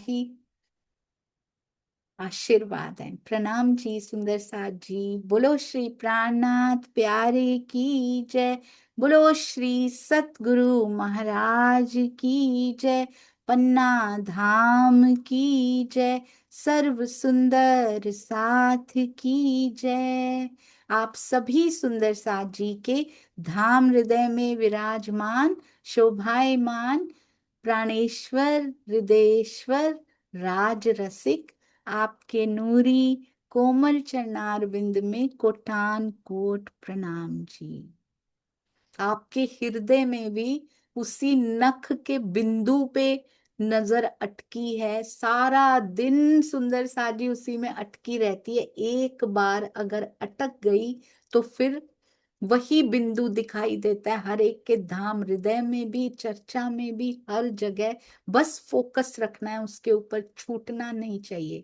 ही आशीर्वाद है। प्रणाम जी सुंदर साथ जी। बोलो श्री प्राणनाथ प्यारे की जय। बोलो श्री सतगुरु महाराज की जय। पन्ना धाम की जय। सर्व सुंदर साथ की जय। आप सभी सुंदर साथ जी के धाम हृदय में विराजमान शोभायमान प्राणेश्वर हृदयेश्वर राज रसिक आपके नूरी कोमल चरणार बिंद में कोटान कोट प्रणाम जी। आपके हृदय में भी उसी नख के बिंदु पे नजर अटकी है। सारा दिन सुंदर साजी उसी में अटकी रहती है। एक बार अगर अटक गई तो फिर वही बिंदु दिखाई देता है हर एक के धाम हृदय में भी, चर्चा में भी, हर जगह। बस फोकस रखना है उसके ऊपर, छूटना नहीं चाहिए।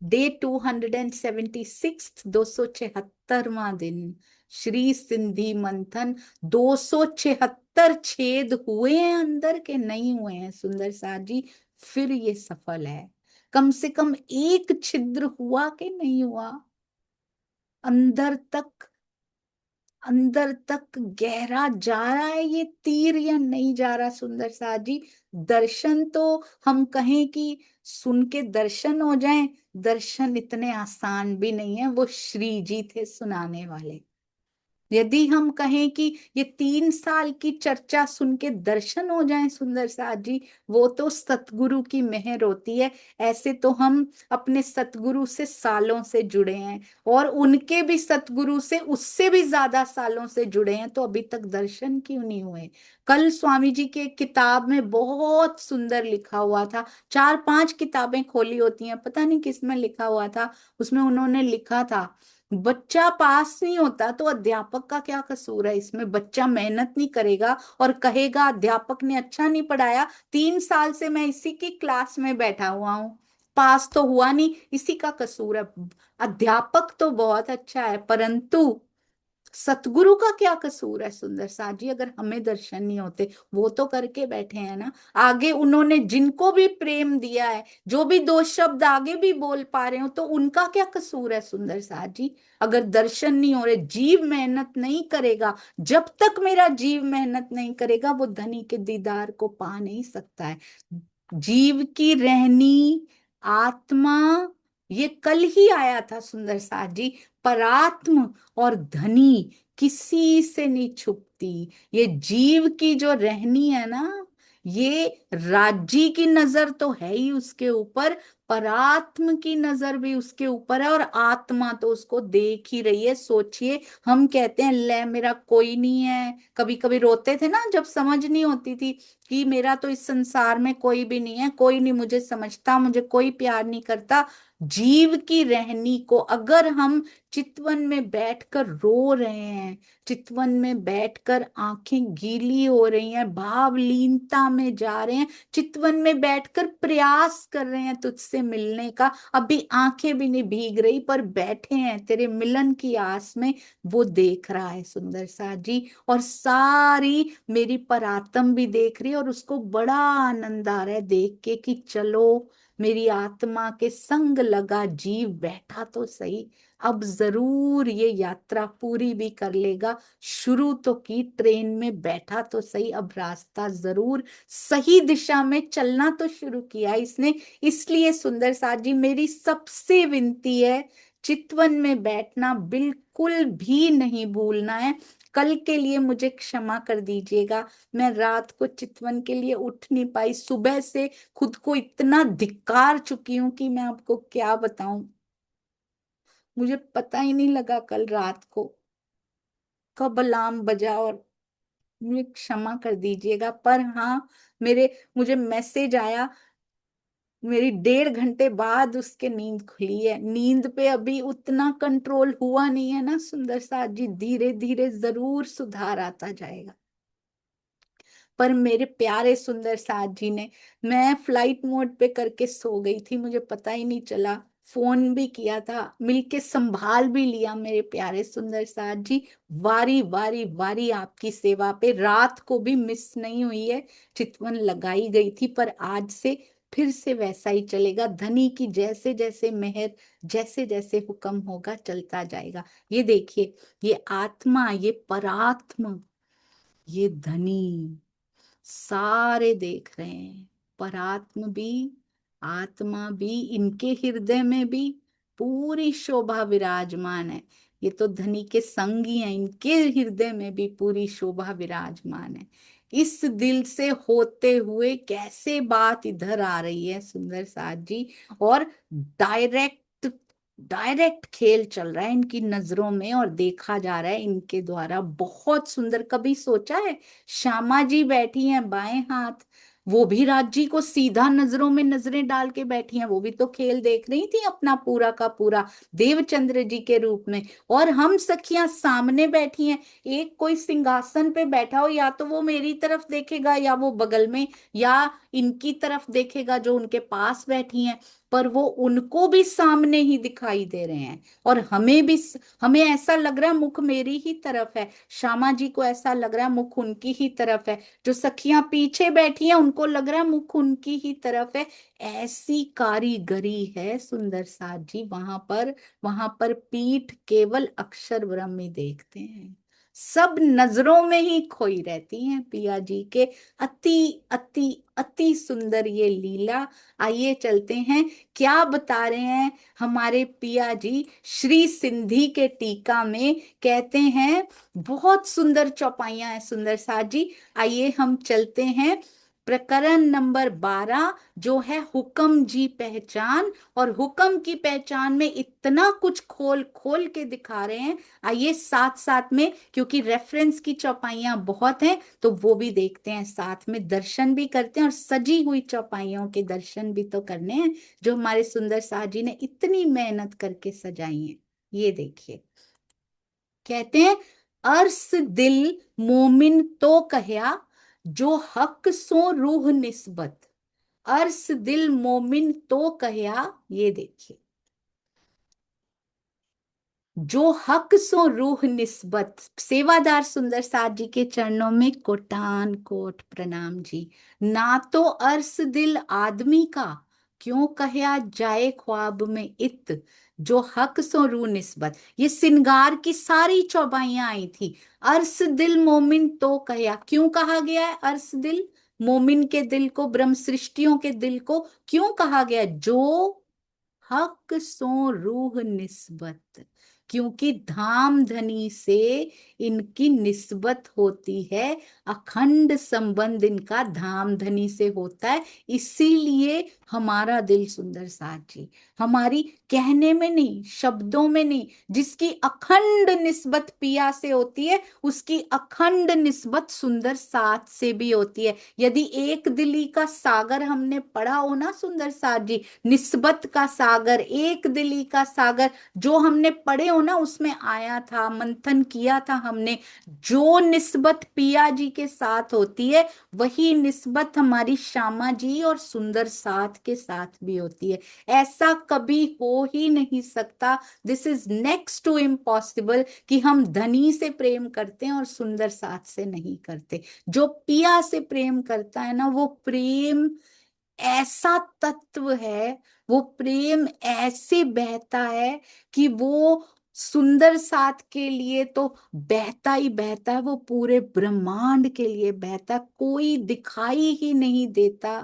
डे 276, 276वां दिन श्री सिंधी मंथन। 276 छेद हुए हैं अंदर के नहीं हुए हैं सुंदर साथ जी, फिर ये सफल है। कम से कम एक छिद्र हुआ कि नहीं हुआ? अंदर तक, अंदर तक गहरा जा रहा है ये तीर या नहीं जा रहा सुंदर साथ जी? दर्शन तो हम कहें कि सुन के दर्शन हो जाएं, दर्शन इतने आसान भी नहीं है। वो श्री जी थे सुनाने वाले। यदि हम कहें कि ये 3 साल की चर्चा सुन के दर्शन हो जाएं सुंदर साथ जी, वो तो सतगुरु की मेहर होती है। ऐसे तो हम अपने सतगुरु से सालों से जुड़े हैं और उनके भी सतगुरु से उससे भी ज्यादा सालों से जुड़े हैं, तो अभी तक दर्शन क्यों नहीं हुए? कल स्वामी जी के किताब में बहुत सुंदर लिखा हुआ था। 4-5 किताबें खोली होती हैं, पता नहीं किस में लिखा हुआ था। उसमें उन्होंने लिखा था बच्चा पास नहीं होता तो अध्यापक का क्या कसूर है इसमें? बच्चा मेहनत नहीं करेगा और कहेगा अध्यापक ने अच्छा नहीं पढ़ाया, 3 साल से मैं इसी की क्लास में बैठा हुआ हूँ, पास तो हुआ नहीं, इसी का कसूर है। अध्यापक तो बहुत अच्छा है, परंतु सतगुरु का क्या कसूर है सुंदर साथ जी? अगर हमें दर्शन नहीं होते, वो तो करके बैठे हैं ना। आगे उन्होंने जिनको भी प्रेम दिया है, जो भी 2 शब्द आगे भी बोल पा रहे हो, तो उनका क्या कसूर है सुंदर साथ जी? अगर दर्शन नहीं हो रहे, जीव मेहनत नहीं करेगा, जब तक मेरा जीव मेहनत नहीं करेगा वो धनी के दीदार को पा नहीं सकता है। जीव की रहनी आत्मा, ये कल ही आया था सुंदर साथ जी। परात्म और धनी किसी से नहीं छुपती। ये जीव की जो रहनी है ना, ये राज्य की नजर तो है ही उसके ऊपर, परात्म की नजर भी उसके ऊपर है, और आत्मा तो उसको देख ही रही है। सोचिए, हम कहते हैं ले मेरा कोई नहीं है, कभी कभी रोते थे ना जब समझ नहीं होती थी कि मेरा तो इस संसार में कोई भी नहीं है, कोई नहीं मुझे समझता, मुझे कोई प्यार नहीं करता। जीव की रहनी को अगर हम चितवन में बैठकर रो रहे हैं, चितवन में बैठकर आंखें गीली हो रही हैं, भावलीनता में जा रहे हैं, चितवन में बैठकर प्रयास कर रहे हैं तुझसे मिलने का, अभी आंखें भी नहीं भीग रही पर बैठे हैं तेरे मिलन की आस में, वो देख रहा है सुंदर सा जी। और सारी मेरी परात्म भी देख रही है और उसको बड़ा आनंद आ रहा है देख के कि चलो मेरी आत्मा के संग लगा जीव बैठा तो सही, अब जरूर ये यात्रा पूरी भी कर लेगा। शुरू तो की, ट्रेन में बैठा तो सही, अब रास्ता जरूर सही दिशा में चलना तो शुरू किया इसने। इसलिए सुंदर साथ जी, मेरी सबसे विनती है, चितवन में बैठना बिल्कुल भी नहीं भूलना है। कल के लिए मुझे क्षमा कर दीजिएगा, मैं रात को चितवन के लिए उठ नहीं पाई, सुबह से खुद को इतना धिक्कार चुकी हूं कि मैं आपको क्या बताऊं। मुझे पता ही नहीं लगा कल रात को कब अलार्म बजा, और मुझे क्षमा कर दीजिएगा। पर हाँ, मेरे मुझे मैसेज आया, मेरी 1.5 घंटे बाद उसके नींद खुली है। नींद पे अभी उतना कंट्रोल हुआ नहीं है ना सुंदर साथ जी, धीरे धीरे जरूर सुधार आता जाएगा। पर मेरे प्यारे सुंदर साथ जी ने, मैं फ्लाइट मोड पे करके सो गई थी, मुझे पता ही नहीं चला, फोन भी किया था, मिलके संभाल भी लिया मेरे प्यारे सुंदर साथ जी। वारी वारी वारी आपकी सेवा पे, रात को भी मिस नहीं हुई है, चितवन लगाई गई थी, पर आज से फिर से वैसा ही चलेगा। धनी की जैसे जैसे मेहर, जैसे जैसे हुक्म होगा, चलता जाएगा। ये देखिए, ये आत्मा, ये परात्मा, ये धनी, सारे देख रहे हैं। परात्म भी, आत्मा भी, इनके हृदय में भी पूरी शोभा विराजमान है। ये तो धनी के संगी हैं, इनके हृदय में भी पूरी शोभा विराजमान है। इस दिल से होते हुए कैसे बात इधर आ रही है सुंदर साथ जी। और डायरेक्ट, डायरेक्ट खेल चल रहा है इनकी नजरों में, और देखा जा रहा है इनके द्वारा। बहुत सुंदर। कभी सोचा है, श्यामा जी बैठी हैं बाएं हाथ, वो भी राज जी को सीधा नजरों में नजरें डाल के बैठी हैं। वो भी तो खेल देख रही थी अपना पूरा का पूरा, देवचंद्र जी के रूप में। और हम सखियां सामने बैठी हैं। एक कोई सिंहासन पे बैठा हो, या तो वो मेरी तरफ देखेगा, या वो बगल में, या इनकी तरफ देखेगा जो उनके पास बैठी हैं। पर वो उनको भी सामने ही दिखाई दे रहे हैं। और हमें भी, हमें ऐसा लग रहा है मुख मेरी ही तरफ है, श्यामा जी को ऐसा लग रहा है मुख उनकी ही तरफ है, जो सखियां पीछे बैठी हैं उनको लग रहा है मुख उनकी ही तरफ है। ऐसी कारीगरी है सुंदर साथ जी वहां पर। वहां पर पीठ केवल अक्षर ब्रह्म ही देखते हैं। सब नजरों में ही खोई रहती हैं पिया जी के। अति अति अति सुंदर ये लीला। आइए चलते हैं, क्या बता रहे हैं हमारे पिया जी श्री सिंधी के टीका में। कहते हैं, बहुत सुंदर चौपाइयां हैं सुंदर साथ जी। आइए हम चलते हैं प्रकरण नंबर 12, जो है हुक्म जी पहचान। और हुक्म की पहचान में इतना कुछ खोल खोल के दिखा रहे हैं। आइए साथ साथ में, क्योंकि रेफरेंस की चौपाइयां बहुत हैं, तो वो भी देखते हैं, साथ में दर्शन भी करते हैं, और सजी हुई चौपाइयों के दर्शन भी तो करने हैं, जो हमारे सुंदर साथ जी ने इतनी मेहनत करके सजाई हैं। ये देखिए, कहते हैं, अर्स दिल मोमिन तो कहया, जो हक सो रूह निस्बत। अर्स दिल मोमिन तो कहया, ये देखिए, जो हक सो रूह निस्बत। सेवादार सुंदर साथ जी के चरणों में कोटान कोट प्रणाम जी। ना तो अर्स दिल आदमी का, क्यों कहया जाए ख्वाब में इत, जो हक सो रूह निस्बत। ये सिंगार की सारी चौपाइयां आई थी। अर्स दिल मोमिन तो कहया, क्यों कहा गया है अर्स दिल, मोमिन के दिल को, ब्रह्म सृष्टियों के दिल को क्यों कहा गया? जो हक सो रूह निस्बत, क्योंकि धाम धनी से इनकी निस्बत होती है। अखंड संबंध इनका धाम धनी से होता है। इसीलिए हमारा दिल सुंदर साथ जी, हमारी कहने में नहीं, शब्दों में नहीं, जिसकी अखंड निस्बत पिया से होती है, उसकी अखंड निस्बत सुंदर साथ से भी होती है। यदि एक दिली का सागर हमने पढ़ा हो ना सुंदर साथ जी, निस्बत का सागर, एक दिली का सागर, जो हमने पढ़े हो ना, उसमें आया था, मंथन किया था हमने। जो निस्बत पिया जी के साथ होती है, वही निस्बत हमारी श्यामा जी और सुंदर साथ के साथ भी होती है। ऐसा कभी हो ही नहीं सकता। This is next to impossible कि हम धनी से प्रेम करते हैं और सुंदर साथ से नहीं करते। जो पिया से प्रेम करता है ना, वो प्रेम ऐसा तत्व है, वो प्रेम ऐसे बहता है कि वो सुंदर साथ के लिए तो बहता ही बहता है, वो पूरे ब्रह्मांड के लिए बहता। कोई दिखाई ही नहीं देता,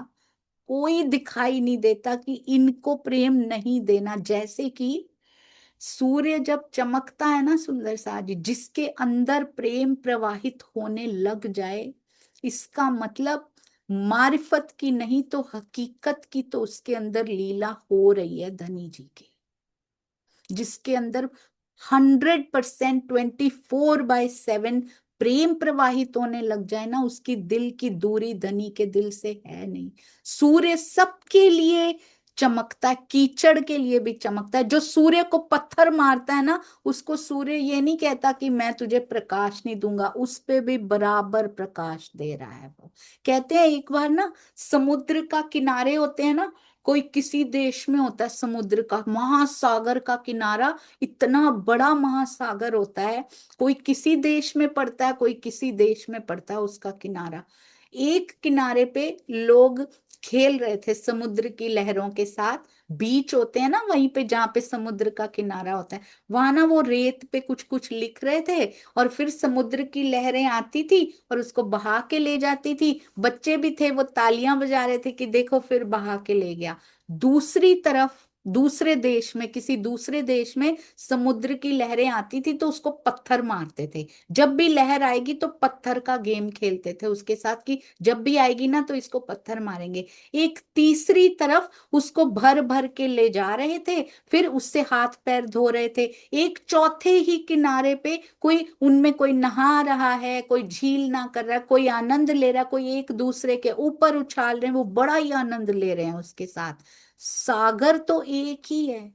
कोई दिखाई नहीं देता कि इनको प्रेम नहीं देना। जैसे कि सूर्य जब चमकता है ना सुंदर सा जी, जिसके अंदर प्रेम प्रवाहित होने लग जाए, इसका मतलब मारिफत की नहीं तो हकीकत की तो उसके अंदर लीला हो रही है धनी जी की। जिसके अंदर 100% 24/7 प्रेम प्रवाहित होने लग जाए ना, उसकी दिल की दूरी धनी के दिल से है नहीं। सूर्य सबके लिए चमकता है, कीचड़ के लिए भी चमकता है। जो सूर्य को पत्थर मारता है ना, उसको सूर्य ये नहीं कहता कि मैं तुझे प्रकाश नहीं दूंगा, उस पे भी बराबर प्रकाश दे रहा है वो। कहते हैं एक बार ना, समुद्र का किनारे होते हैं ना, कोई किसी देश में होता है समुद्र का, महासागर का किनारा, इतना बड़ा महासागर होता है। कोई किसी देश में पड़ता है, कोई किसी देश में पड़ता है उसका किनारा। एक किनारे पे लोग खेल रहे थे समुद्र की लहरों के साथ। बीच होते हैं ना वहीं पे जहाँ पे समुद्र का किनारा होता है, वहां ना वो रेत पे कुछ कुछ लिख रहे थे, और फिर समुद्र की लहरें आती थी और उसको बहा के ले जाती थी। बच्चे भी थे, वो तालियां बजा रहे थे कि देखो फिर बहा के ले गया। दूसरी तरफ दूसरे देश में, किसी दूसरे देश में समुद्र की लहरें आती थी तो उसको पत्थर मारते थे। जब भी लहर आएगी तो पत्थर का गेम खेलते थे उसके साथ, कि जब भी आएगी ना तो इसको पत्थर मारेंगे। एक तीसरी तरफ उसको भर भर के ले जा रहे थे, फिर उससे हाथ पैर धो रहे थे। एक चौथे ही किनारे पे कोई, उनमें कोई नहा रहा है, कोई झील ना कर रहा है, कोई आनंद ले रहा है, कोई एक दूसरे के ऊपर उछाल रहे हैं, वो बड़ा ही आनंद ले रहे हैं उसके साथ। सागर तो एक ही है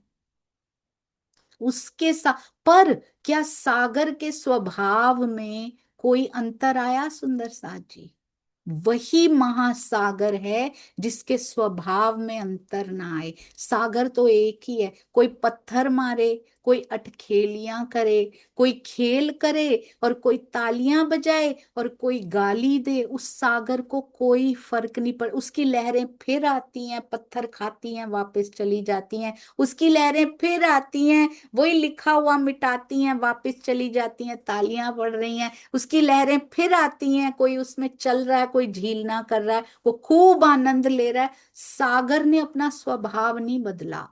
उसके साथ, पर क्या सागर के स्वभाव में कोई अंतर आया सुंदर साथ जी? वही महासागर है जिसके स्वभाव में अंतर ना आए। सागर तो एक ही है, कोई पत्थर मारे, कोई अटखेलियां करे, कोई खेल करे, और कोई तालियां बजाए, और कोई गाली दे, उस सागर को कोई फर्क नहीं पड़। उसकी लहरें फिर आती हैं, पत्थर खाती हैं, वापस चली जाती हैं। उसकी लहरें फिर आती हैं, वही लिखा हुआ मिटाती हैं, वापस चली जाती हैं, तालियां पड़ रही हैं। उसकी लहरें फिर आती हैं, कोई उसमें चल रहा है, कोई झील ना कर रहा है, वो खूब आनंद ले रहा है। सागर ने अपना स्वभाव नहीं बदला।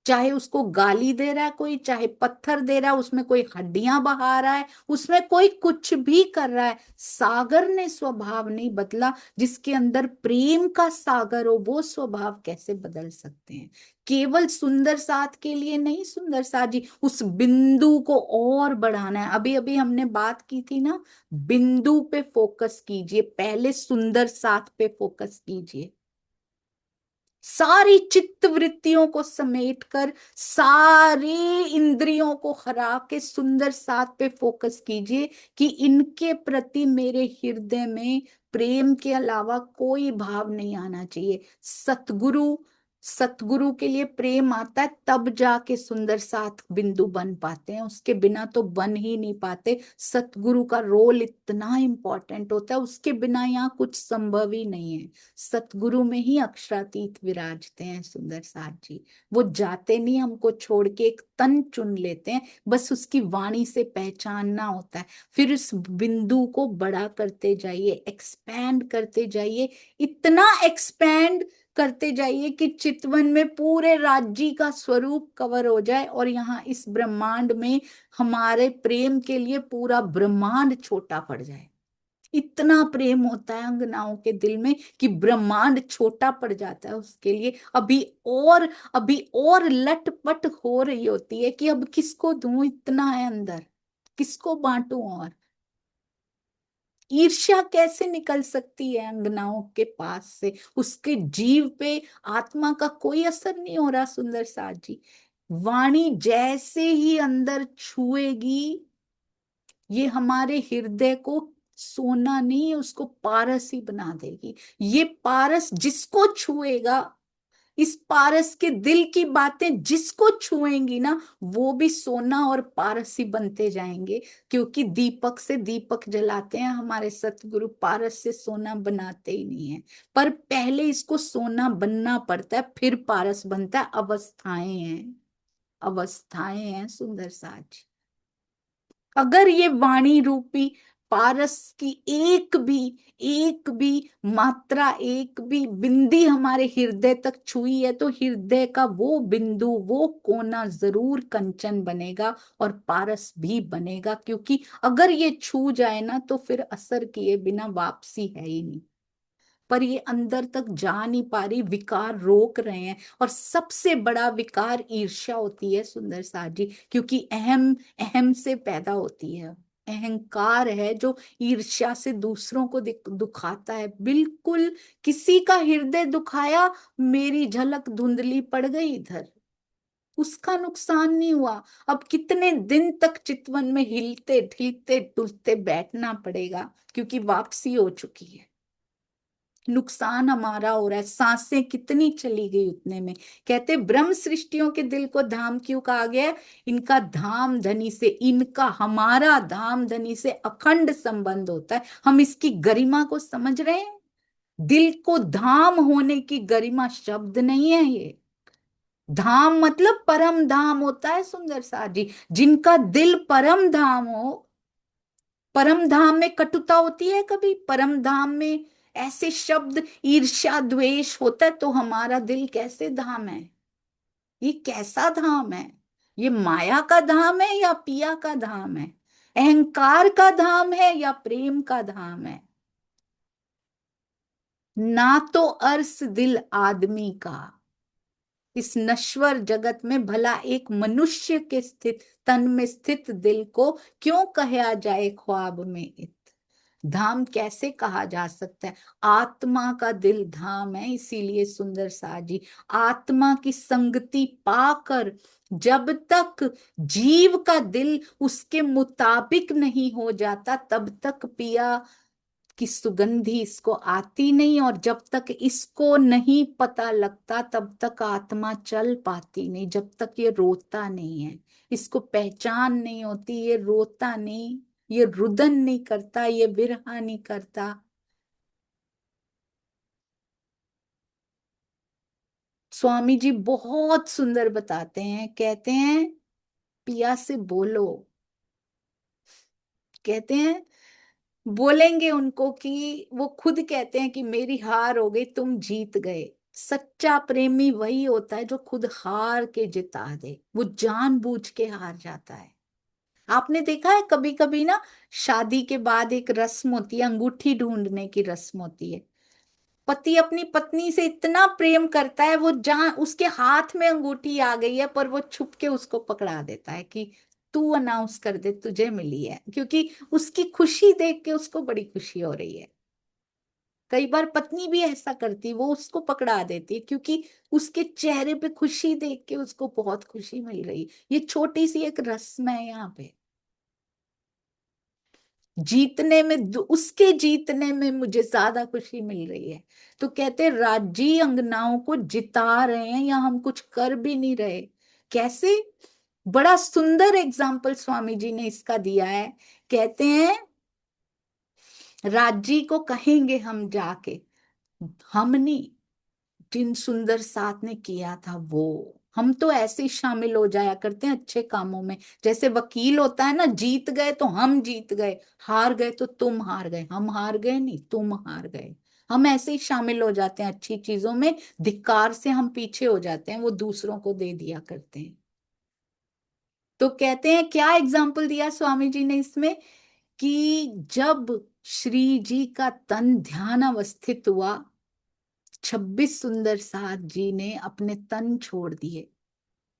चाहे उसको गाली दे रहा है कोई, चाहे पत्थर दे रहा है, उसमें कोई हड्डियां बहा रहा है, उसमें कोई कुछ भी कर रहा है, सागर ने स्वभाव नहीं बदला। जिसके अंदर प्रेम का सागर हो वो स्वभाव कैसे बदल सकते हैं? केवल सुंदर साथ के लिए नहीं सुंदर साथ जी, उस बिंदु को और बढ़ाना है। अभी अभी हमने बात की थी ना, बिंदु पे फोकस कीजिए, पहले सुंदर साथ पे फोकस कीजिए। सारी चित्त वृत्तियों को समेटकर, सारी इंद्रियों को हरा के सुंदर साथ पे फोकस कीजिए कि इनके प्रति मेरे हृदय में प्रेम के अलावा कोई भाव नहीं आना चाहिए। सतगुरु, सतगुरु के लिए प्रेम आता है तब जाके सुंदर साथ बिंदु बन पाते हैं, उसके बिना तो बन ही नहीं पाते। सतगुरु का रोल इतना इंपॉर्टेंट होता है, उसके बिना यहाँ कुछ संभव ही नहीं है। सतगुरु में ही अक्षरातीत विराजते हैं सुंदर साथ जी। वो जाते नहीं हमको छोड़ के, एक तन चुन लेते हैं, बस उसकी वाणी से पहचानना होता है। फिर इस बिंदु को बड़ा करते जाइए, एक्सपैंड करते जाइए, इतना एक्सपैंड करते जाइए कि चितवन में पूरे राज्य का स्वरूप कवर हो जाए, और यहाँ इस ब्रह्मांड में हमारे प्रेम के लिए पूरा ब्रह्मांड छोटा पड़ जाए। इतना प्रेम होता है अंगनाओं के दिल में कि ब्रह्मांड छोटा पड़ जाता है उसके लिए। अभी और लटपट हो रही होती है कि अब किसको दूं, इतना है अंदर, किसको बांटूं। और ईर्ष्या कैसे निकल सकती है अंगनाओं के पास से? उसके जीव पे, आत्मा का कोई असर नहीं हो रहा सुंदर साथ जी। वाणी जैसे ही अंदर छुएगी, ये हमारे हृदय को सोना नहीं, उसको पारस ही बना देगी। ये पारस जिसको छुएगा, इस पारस के दिल की बातें जिसको छुएंगी ना, वो भी सोना और पारस ही बनते जाएंगे। क्योंकि दीपक से दीपक जलाते हैं हमारे सतगुरु, पारस से सोना बनाते ही नहीं है। पर पहले इसको सोना बनना पड़ता है, फिर पारस बनता है। अवस्थाएं हैं, अवस्थाएं हैं सुंदर साज। अगर ये वाणी रूपी पारस की एक भी मात्रा, एक भी बिंदी हमारे हृदय तक छुई है, तो हृदय का वो बिंदु, वो कोना जरूर कंचन बनेगा और पारस भी बनेगा। क्योंकि अगर ये छू जाए ना तो फिर असर किए बिना वापसी है ही नहीं। पर ये अंदर तक जा नहीं पा रही, विकार रोक रहे हैं। और सबसे बड़ा विकार ईर्ष्या होती है सुंदर साथ जी, क्योंकि अहम, अहम से पैदा होती है। अहंकार है जो ईर्ष्या से दूसरों को दुखाता है। बिल्कुल किसी का हृदय दुखाया, मेरी झलक धुंधली पड़ गई इधर, उसका नुकसान नहीं हुआ। अब कितने दिन तक चितवन में हिलते ढिलते डुलते बैठना पड़ेगा, क्योंकि वापसी हो चुकी है। नुकसान हमारा हो रहा है, सांसें कितनी चली गई उतने में। कहते ब्रह्म सृष्टियों के दिल को धाम क्यों कहा गया है? इनका धाम धनी से, इनका हमारा धाम धनी से अखंड संबंध होता है। हम इसकी गरिमा को समझ रहे हैं? दिल को धाम होने की गरिमा शब्द नहीं है ये। धाम मतलब परम धाम होता है सुंदर सा जी। जिनका दिल परम धाम हो, परम धाम में कटुता होती है कभी? परम धाम में ऐसे शब्द, ईर्ष्या द्वेष होता है, तो हमारा दिल कैसे धाम है? ये कैसा धाम है? ये माया का धाम है या पिया का धाम है? अहंकार का धाम है या प्रेम का धाम है? ना तो अर्श दिल आदमी का, इस नश्वर जगत में भला एक मनुष्य के स्थित तन में स्थित दिल को क्यों कहा जाए ख्वाब में इत? धाम कैसे कहा जा सकता है? आत्मा का दिल धाम है। इसीलिए सुंदर सा जी, आत्मा की संगति पाकर जब तक जीव का दिल उसके मुताबिक नहीं हो जाता, तब तक पिया की सुगंधी इसको आती नहीं। और जब तक इसको नहीं पता लगता, तब तक आत्मा चल पाती नहीं। जब तक ये रोता नहीं है, इसको पहचान नहीं होती, ये रोता नहीं, ये रुदन नहीं करता, ये विरहा नहीं करता। स्वामी जी बहुत सुंदर बताते हैं, कहते हैं पिया से बोलो, कहते हैं बोलेंगे उनको कि वो खुद कहते हैं कि मेरी हार हो गई, तुम जीत गए। सच्चा प्रेमी वही होता है जो खुद हार के जिता दे, वो जानबूझ के हार जाता है। आपने देखा है कभी कभी ना, शादी के बाद एक रस्म होती है, अंगूठी ढूंढने की रस्म होती है। पति अपनी पत्नी से इतना प्रेम करता है, वो जान उसके हाथ में अंगूठी आ गई है, पर वो छुप के उसको पकड़ा देता है कि तू अनाउंस कर दे तुझे मिली है, क्योंकि उसकी खुशी देख के उसको बड़ी खुशी हो रही है। कई बार पत्नी भी ऐसा करती, वो उसको पकड़ा देती है क्योंकि उसके चेहरे पे खुशी देख के उसको बहुत खुशी मिल रही। ये छोटी सी एक रस्म है यहाँ पे। जीतने में उसके जीतने में मुझे ज्यादा खुशी मिल रही है। तो कहते राजी अंगनाओं को जिता रहे हैं या हम कुछ कर भी नहीं रहे। कैसे? बड़ा सुंदर एग्जाम्पल स्वामी जी ने इसका दिया है। कहते हैं राजी को कहेंगे हम जाके, हमने जिन सुंदर साथ ने किया था वो, हम तो ऐसे ही शामिल हो जाया करते हैं अच्छे कामों में। जैसे वकील होता है ना, जीत गए तो हम जीत गए, हार गए तो तुम हार गए। हम हार गए नहीं, तुम हार गए। हम ऐसे ही शामिल हो जाते हैं अच्छी चीजों में, धिक्कार से हम पीछे हो जाते हैं, वो दूसरों को दे दिया करते हैं। तो कहते हैं क्या एग्जाम्पल दिया स्वामी जी ने इसमें, कि जब श्री जी का तन ध्यान अवस्थित हुआ, 26 सुंदर साथ जी ने अपने तन छोड़ दिए।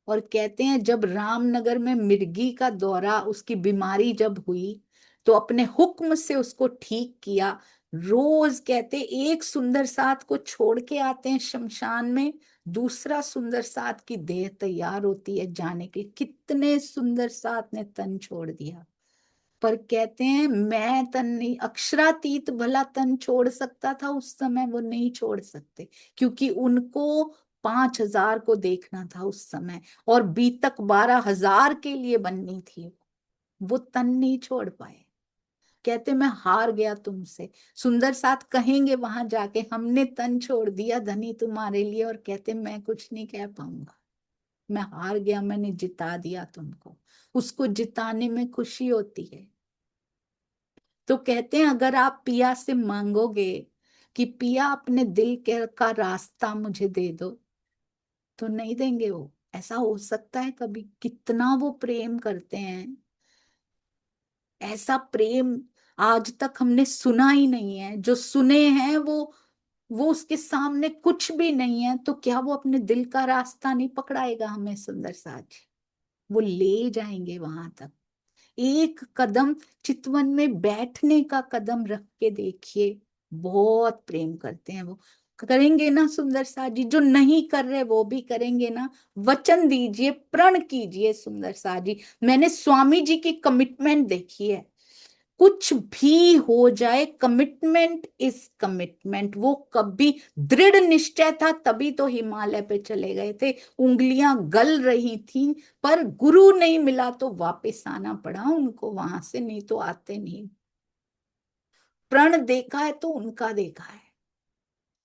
और कहते हैं जब रामनगर में मिर्गी का दौरा, उसकी बीमारी जब हुई, तो अपने हुक्म से उसको ठीक किया। रोज कहते एक सुंदर साथ को छोड़ के आते हैं शमशान में, दूसरा सुंदर साथ की देह तैयार होती है जाने के लिए। कितने सुंदर साथ ने तन छोड़ दिया। पर कहते हैं मैं तन नहीं, अक्षरातीत भला तन छोड़ सकता था उस समय, वो नहीं छोड़ सकते, क्योंकि उनको 5,000 को देखना था उस समय, और बीतक 12,000 के लिए बननी थी। वो तन नहीं छोड़ पाए। कहते मैं हार गया तुमसे। सुंदर साथ कहेंगे वहां जाके हमने तन छोड़ दिया धनी तुम्हारे लिए, और कहते मैं कुछ नहीं कह पाऊंगा, मैं हार गया, मैंने जिता दिया तुमको। उसको जिताने में खुशी होती है। तो कहते हैं अगर आप पिया से मांगोगे कि पिया अपने दिल के का रास्ता मुझे दे दो, तो नहीं देंगे वो। ऐसा हो सकता है कभी? कितना वो प्रेम करते हैं, ऐसा प्रेम आज तक हमने सुना ही नहीं है। जो सुने हैं वो उसके सामने कुछ भी नहीं है। तो क्या वो अपने दिल का रास्ता नहीं पकड़ाएगा हमें सुंदर साज? वो ले जाएंगे वहां तक। एक कदम चितवन में बैठने का कदम रख के देखिए, बहुत प्रेम करते हैं वो। करेंगे ना सुंदर सा जी? जो नहीं कर रहे वो भी करेंगे ना? वचन दीजिए, प्रण कीजिए सुंदर सा जी। मैंने स्वामी जी की कमिटमेंट देखी है। कुछ भी हो जाए, कमिटमेंट इज कमिटमेंट। वो कभी दृढ़ निश्चय था, तभी तो हिमालय पे चले गए थे। उंगलियां गल रही थी, पर गुरु नहीं मिला तो वापस आना पड़ा उनको वहां से, नहीं तो आते नहीं। प्रण देखा है तो उनका देखा है।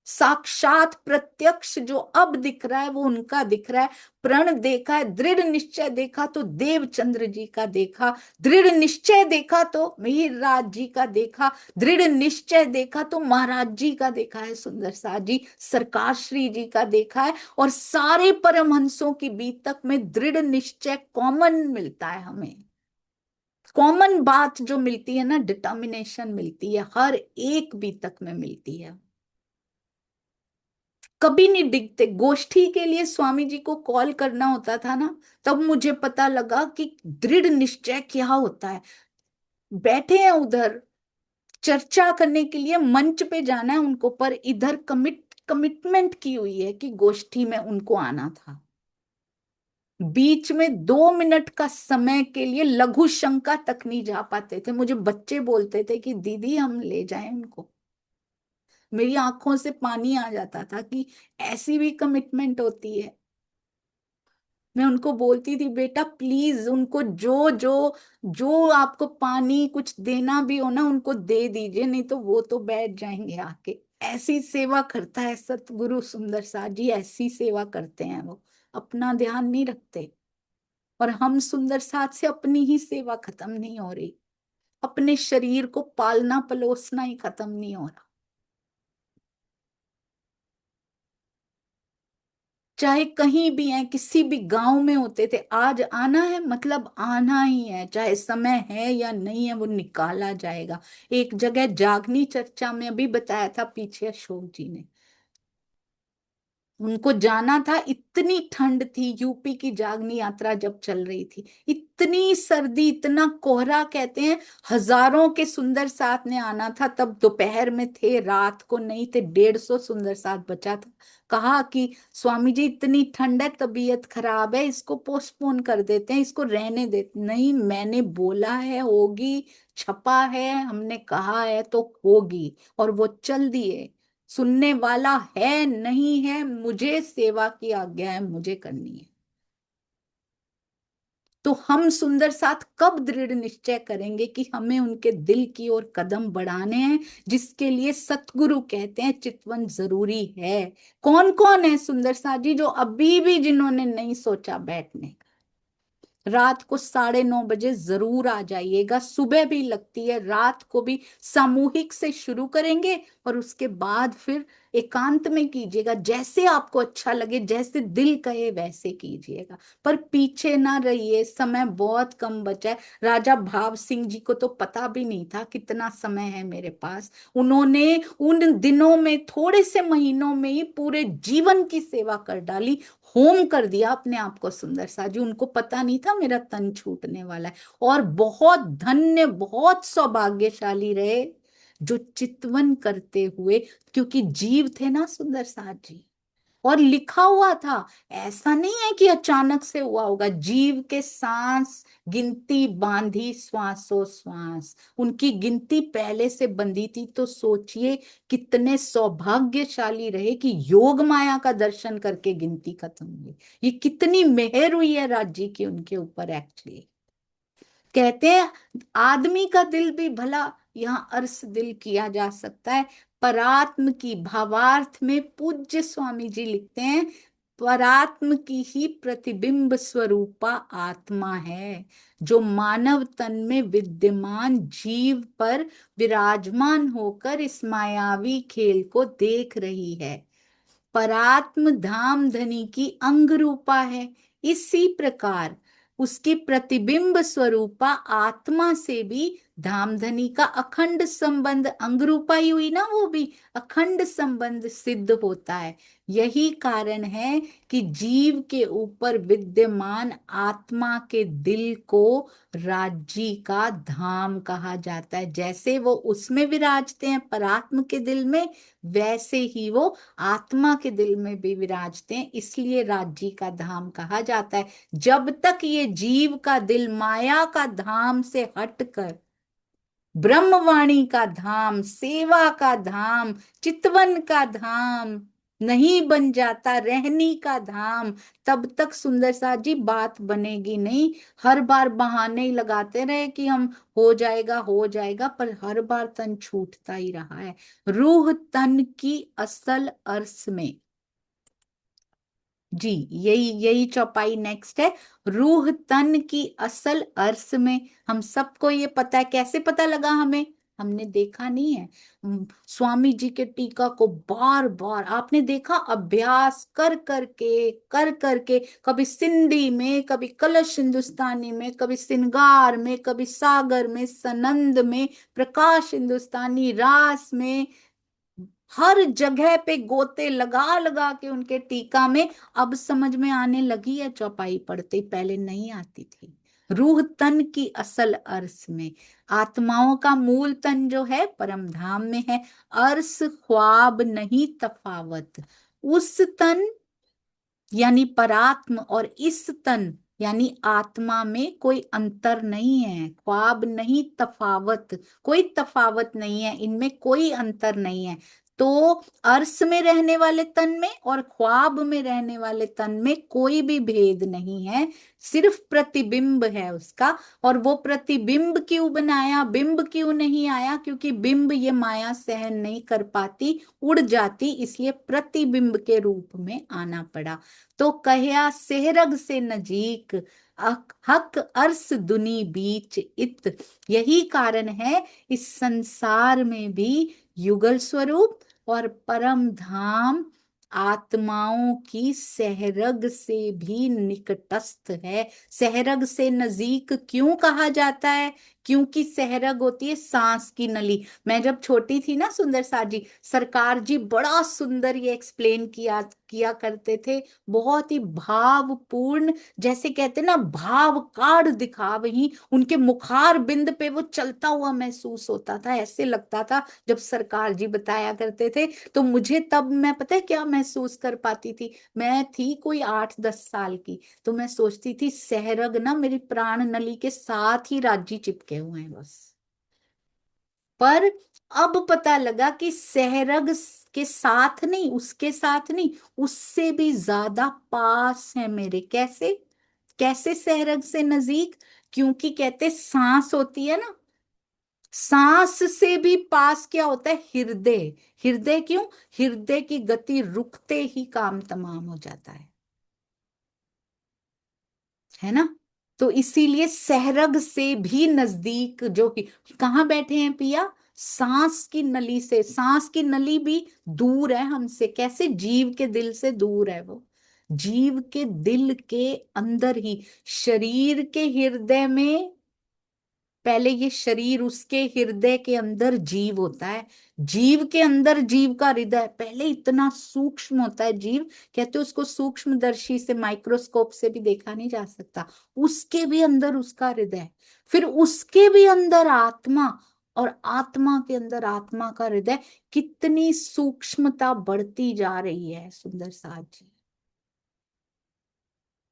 साक्षात प्रत्यक्ष जो अब दिख रहा है वो उनका दिख रहा है। प्रण देखा है, दृढ़ निश्चय देखा तो देवचंद्र जी का देखा, दृढ़ निश्चय देखा तो मिहिरराज जी का देखा, दृढ़ निश्चय देखा तो महाराज जी का देखा है, सुंदर सा जी सरकार श्री जी का देखा है। और सारे परमहंसों की बीतक में दृढ़ निश्चय कॉमन मिलता है हमें। कॉमन बात जो मिलती है ना, डिटर्मिनेशन मिलती है, हर एक बीतक में मिलती है। कभी नहीं डिगते। गोष्ठी के लिए स्वामी जी को कॉल करना होता था ना, तब मुझे पता लगा कि दृढ़ निश्चय क्या होता है। बैठे हैं उधर, चर्चा करने के लिए मंच पे जाना है उनको, पर इधर कमिटमेंट की हुई है कि गोष्ठी में उनको आना था। बीच में 2 मिनट का समय के लिए लघु शंका तक नहीं जा पाते थे। मुझे बच्चे बोलते थे कि दीदी हम ले जाएं उनको। मेरी आंखों से पानी आ जाता था कि ऐसी भी कमिटमेंट होती है। मैं उनको बोलती थी बेटा प्लीज उनको जो जो जो आपको पानी कुछ देना भी हो ना उनको दे दीजिए, नहीं तो वो तो बैठ जाएंगे आके। ऐसी सेवा करता है सतगुरु सुंदर सा जी, ऐसी सेवा करते हैं वो, अपना ध्यान नहीं रखते। और हम सुंदर साथ से अपनी ही सेवा खत्म नहीं हो रही, अपने शरीर को पालना पलोसना ही खत्म नहीं हो रहा। चाहे कहीं भी है, किसी भी गांव में होते थे, आज आना है मतलब आना ही है, चाहे समय है या नहीं है वो निकाला जाएगा। एक जगह जागनी चर्चा में अभी बताया था पीछे अशोक जी ने, उनको जाना था, इतनी ठंड थी, यूपी की जागनी यात्रा जब चल रही थी, इतनी सर्दी इतना कोहरा, कहते हैं हजारों के सुंदर साथ ने आना था, तब दोपहर में थे, रात को नहीं थे, 150 सुंदर साथ बचा था। कहा कि स्वामी जी इतनी ठंड है, तबीयत खराब है, इसको पोस्टपोन कर देते हैं, इसको रहने देते। नहीं, मैंने बोला है होगी, छपा है, हमने कहा है तो होगी, और वो चल दिए। सुनने वाला है नहीं है, मुझे सेवा की आज्ञा है, मुझे करनी है। तो हम सुंदर साथ कब दृढ़ निश्चय करेंगे कि हमें उनके दिल की ओर कदम बढ़ाने हैं, जिसके लिए सतगुरु कहते हैं चितवन जरूरी है। कौन कौन है सुंदर साथ जी जो अभी भी जिन्होंने नहीं सोचा बैठने, रात को 9:30 बजे जरूर आ जाइएगा। सुबह भी लगती है, रात को भी सामूहिक से शुरू करेंगे और उसके बाद फिर एकांत में कीजिएगा, जैसे आपको अच्छा लगे, जैसे दिल कहे वैसे कीजिएगा, पर पीछे ना रहिए। समय बहुत कम बचा है। राजा भाव सिंह जी को तो पता भी नहीं था कितना समय है मेरे पास। उन्होंने उन दिनों में, थोड़े से महीनों में ही पूरे जीवन की सेवा कर डाली, होम कर दिया अपने आप को सुंदर सा जी। उनको पता नहीं था मेरा तन छूटने वाला है। और बहुत धन्य, बहुत सौभाग्यशाली रहे जो चितवन करते हुए, क्योंकि जीव थे ना सुंदर साथ जी, और लिखा हुआ था। ऐसा नहीं है कि अचानक से हुआ होगा। जीव के सांस गिनती बांधी श्वासों श्वास, उनकी गिनती पहले से बंधी थी। तो सोचिए कितने सौभाग्यशाली रहे कि योग माया का दर्शन करके गिनती खत्म हुई। ये कितनी मेहर हुई है राज जी की उनके ऊपर एक्चुअली। कहते हैं आदमी का दिल भी भला यहाँ अर्स दिल किया जा सकता है। परात्म की भावार्थ में पूज्य स्वामी जी लिखते हैं, परात्म की ही प्रतिबिंब स्वरूपा आत्मा है, जो मानव तन में विद्यमान जीव पर विराजमान होकर इस मायावी खेल को देख रही है। परात्म धाम धनी की अंग रूपा है, इसी प्रकार उसकी प्रतिबिंब स्वरूपा आत्मा से भी धामधनी का अखंड संबंध, अंग रूपा ही हुई ना, वो भी अखंड संबंध सिद्ध होता है। यही कारण है कि जीव के ऊपर विद्यमान आत्मा के दिल को राज्य का धाम कहा जाता है। जैसे वो उसमें विराजते हैं परात्म के दिल में, वैसे ही वो आत्मा के दिल में भी विराजते हैं, इसलिए राज्य का धाम कहा जाता है। जब तक ये जीव का दिल माया का धाम से हटकर ब्रह्मवाणी का धाम, सेवा का धाम, चितवन का धाम, नहीं बन जाता रहनी का धाम, तब तक सुंदर साथ जी बात बनेगी नहीं। हर बार बहाने ही लगाते रहे कि हम हो जाएगा हो जाएगा, पर हर बार तन छूटता ही रहा है। रूह तन की असल अर्थ में जी, यही यही चौपाई नेक्स्ट है। रूह तन की असल अर्थ में, हम सबको ये पता है। कैसे पता लगा हमें? हमने देखा नहीं है। स्वामी जी के टीका को बार बार आपने देखा, अभ्यास कर करके, कभी सिंधी में, कभी कलश हिंदुस्तानी में, कभी सिंगार में, कभी सागर में, सनंद में, प्रकाश हिंदुस्तानी, रास में, हर जगह पे गोते लगा लगा के उनके टीका में अब समझ में आने लगी है चौपाई पढ़ते, पहले नहीं आती थी। रूह तन की असल अर्थ में, आत्माओं का मूल तन जो है परम धाम में है। अर्श ख्वाब नहीं तफावत, उस तन यानी परात्म और इस तन यानी आत्मा में कोई अंतर नहीं है। ख्वाब नहीं तफावत, कोई तफावत नहीं है, इनमें कोई अंतर नहीं है। तो अर्श में रहने वाले तन में और ख्वाब में रहने वाले तन में कोई भी भेद नहीं है, सिर्फ प्रतिबिंब है उसका। और वो प्रतिबिंब क्यों बनाया, बिंब क्यों नहीं आया? क्योंकि बिंब ये माया सहन नहीं कर पाती, उड़ जाती, इसलिए प्रतिबिंब के रूप में आना पड़ा। तो कहया सेहरग से नजीक, हक अर्स दुनी बीच इत। यही कारण है इस संसार में भी युगल स्वरूप और परम धाम आत्माओं की सहरग से भी निकटस्थ है। सहरग से नजीक क्यों कहा जाता है? क्योंकि सहरग होती है सांस की नली। मैं जब छोटी थी ना सुंदर सा जी, सरकार जी बड़ा सुंदर ये एक्सप्लेन किया किया करते थे, बहुत ही भावपूर्ण, जैसे कहते ना भाव काढ़ दिखा वही उनके मुखार बिंद पे वो चलता हुआ महसूस होता था। ऐसे लगता था जब सरकार जी बताया करते थे, तो मुझे तब मैं पता है क्या महसूस कर पाती थी? मैं थी कोई 8-10 साल की, तो मैं सोचती थी सहरग ना मेरी प्राण नली के साथ ही राज्य चिपके हुए हैं बस। पर अब पता लगा कि सहरग के साथ नहीं, उसके साथ नहीं, उससे भी ज्यादा पास है मेरे। कैसे? कैसे सहरग से नजीक? क्योंकि कहते सांस होती है ना, सांस से भी पास क्या होता है? हृदय। हृदय क्यों? हृदय की गति रुकते ही काम तमाम हो जाता है ना? तो इसीलिए सहरग से भी नजदीक जो कि कहाँ बैठे हैं पिया? सांस की नली से। सांस की नली भी दूर है हमसे। कैसे? जीव के दिल से दूर है वो। जीव के दिल के अंदर ही, शरीर के हृदय में, पहले ये शरीर, उसके हृदय के अंदर जीव होता है। जीव के अंदर जीव का हृदय पहले इतना सूक्ष्म होता है जीव, कहते हैं उसको सूक्ष्मदर्शी से, माइक्रोस्कोप से भी देखा नहीं जा सकता। उसके भी अंदर उसका हृदय, फिर उसके भी अंदर आत्मा, और आत्मा के अंदर आत्मा का हृदय। कितनी सूक्ष्मता बढ़ती जा रही है सुंदर साथ जी।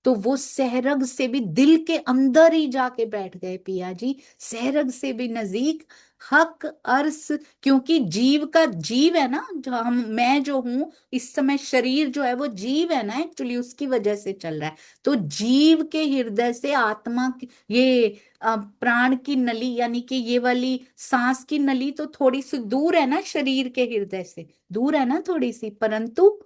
तो वो सहरग से भी दिल के अंदर ही जाके बैठ गए पिया जी, सहरग से भी नजीक। हक अर्स, क्योंकि जीव का जीव है ना, जो हम, मैं जो हूं इस समय, शरीर जो है वो जीव है ना, एक्चुअली उसकी वजह से चल रहा है। तो जीव के हृदय से आत्मा ये प्राण की नली यानी कि ये वाली सांस की नली तो थोड़ी सी दूर है ना, शरीर के हृदय से दूर है ना थोड़ी सी, परंतु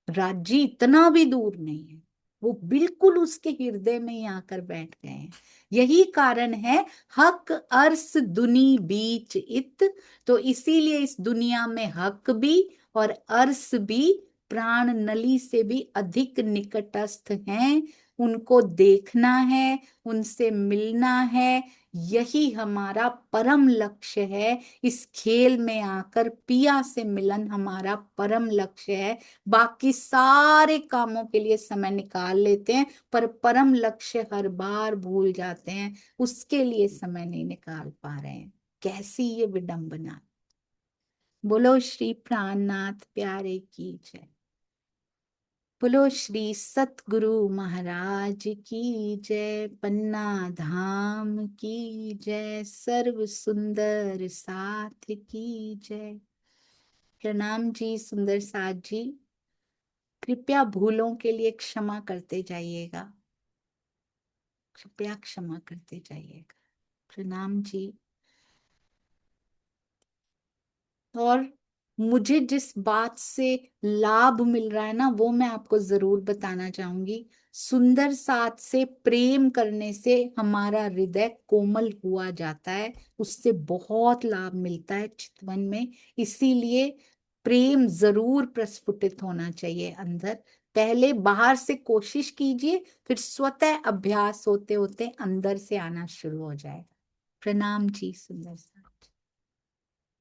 राज्य इतना भी दूर नहीं है। वो बिल्कुल उसके हृदय में ही आकर बैठ गए हैं। यही कारण है हक अर्स दुनी बीच इत। तो इसीलिए इस दुनिया में हक भी और अर्स भी प्राण नली से भी अधिक निकटस्थ हैं। उनको देखना है, उनसे मिलना है, यही हमारा परम लक्ष्य है। इस खेल में आकर पिया से मिलन हमारा परम लक्ष्य है। बाकी सारे कामों के लिए समय निकाल लेते हैं, पर परम लक्ष्य हर बार भूल जाते हैं, उसके लिए समय नहीं निकाल पा रहे हैं। कैसी ये विडंबना। बोलो श्री प्राणनाथ प्यारे की जय। बोलो श्री सतगुरु महाराज की जय। पन्ना धाम की जय। सर्व सुंदर साथ की जय। प्रणाम जी सुंदर साथ जी। कृपया भूलों के लिए क्षमा करते जाइएगा, कृपया क्षमा करते जाइएगा। प्रणाम जी। और मुझे जिस बात से लाभ मिल रहा है ना, वो मैं आपको जरूर बताना चाहूंगी। सुंदर साथ से प्रेम करने से हमारा हृदय कोमल हुआ जाता है, उससे बहुत लाभ मिलता है चितवन में। इसीलिए प्रेम जरूर प्रस्फुटित होना चाहिए अंदर। पहले बाहर से कोशिश कीजिए, फिर स्वतः अभ्यास होते होते अंदर से आना शुरू हो जाएगा। प्रणाम जी सुंदर सा।